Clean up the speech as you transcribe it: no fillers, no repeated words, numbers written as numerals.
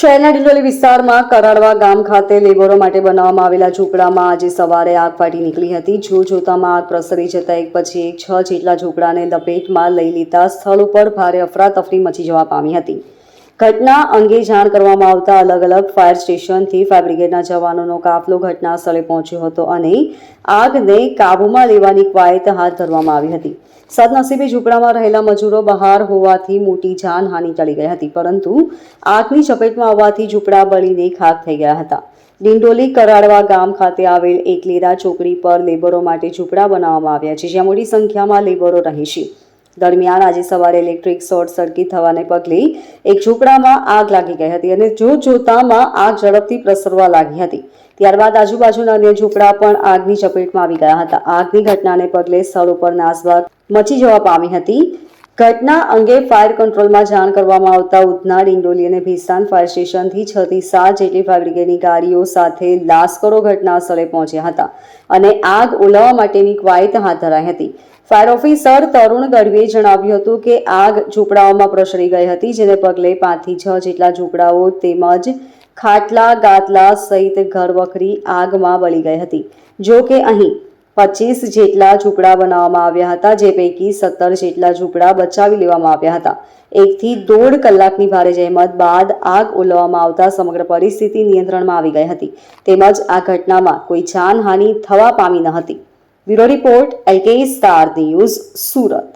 શહેરના ડિંડોલી વિસ્તારમાં કરાડવા ગામ ખાતે લેબરો માટે બનાવવામાં આવેલા ઝૂંપડામાં આજે સવારે આગ ફાટી નીકળી હતી. જોતામાં આગ પ્રસરી જતા એક પછી એક 6 જેટલા ઝૂંપડાને લપેટમાં લઈ લેતા સ્થળ ઉપર ભારે અફરાતફરી મચી જવા પામી હતી. ઘટના અંગે જાણ કરવામાં આવતા અલગ અલગ ફાયર સ્ટેશનથી ફાયર બ્રિગેડના જવાનોનો કાફલો ઘટના સ્થળે પહોંચ્યો હતો અને આગને કાબૂમાં લેવાની કવાયત હાથ ધરવામાં આવી હતી. સદનસીબે ઝૂંપડામાં રહેલા મજૂરો બહાર હોવાથી મોટી જાનહાનિ ટળી ગઈ હતી, પરંતુ આગની ચપેટમાં આવવાથી ઝૂંપડા બળીને ખાખ થઈ ગયા હતા. ડિંડોલી કરાડવા ગામ ખાતે આવેલ એકલેરા ચોકડી પર લેબરો માટે ઝૂંપડા બનાવવામાં આવ્યા છે, જ્યાં મોટી સંખ્યામાં લેબરો રહે છે. દરમિયાન આજે સવારે ઇલેક્ટ્રિક શોર્ટ સર્કિટ થવાને પગલે એક ઝૂંપડામાં આગ લાગી ગઈ હતી અને જોતામાં આગ ઝડપથી પ્રસરવા લાગી હતી. ત્યારબાદ આજુબાજુના અન્ય ઝૂંપડા પણ આગની ચપેટમાં આવી ગયા હતા. આગની ઘટનાને પગલે સ્થળ ઉપર નાસભાગ મચી જવા પામી હતી. ઘટના અંગે ફાયર કંટ્રોલમાં જાણ કરવામાં આવતા ઉધના, ડિંડોલી અને ભેસ્તાન ફાયર સ્ટેશનથી 6 થી 7 જેટલી ફાયર બ્રિગેડની ગાડીઓ સાથે લાશ્કરો ઘટના સ્થળે પહોંચ્યા હતા અને આગ ઓલવવા માટેની કવાયત હાથ ધરાઈ હતી. ફાયર ઓફિસર તરુણ ગઢવીએ જણાવ્યું હતું કે આગ ઝૂંપડાઓમાં પ્રસરી ગઈ હતી, જેને પગલે 5 થી 6 જેટલા ઝૂંપડાઓ તેમજ ખાટલા, ગાદલા સહિત ઘરવખરી આગમાં બળી ગઈ હતી. જો કે અહીં 25 જેટલા ઝૂંપડા બનાવવામાં આવ્યા હતા, જે પૈકી 17 જેટલા ઝૂંપડા બચાવી લેવામાં આવ્યા હતા. 1 થી 1.5 કલાકની ભારે જહેમત બાદ આગ ઓલવવામાં આવતા સમગ્ર પરિસ્થિતિ નિયંત્રણમાં આવી ગઈ હતી. તેમજ આ ઘટનામાં કોઈ જાનહાનિ થવા પામી ન હતી. Bureau report, LK star news, Surat.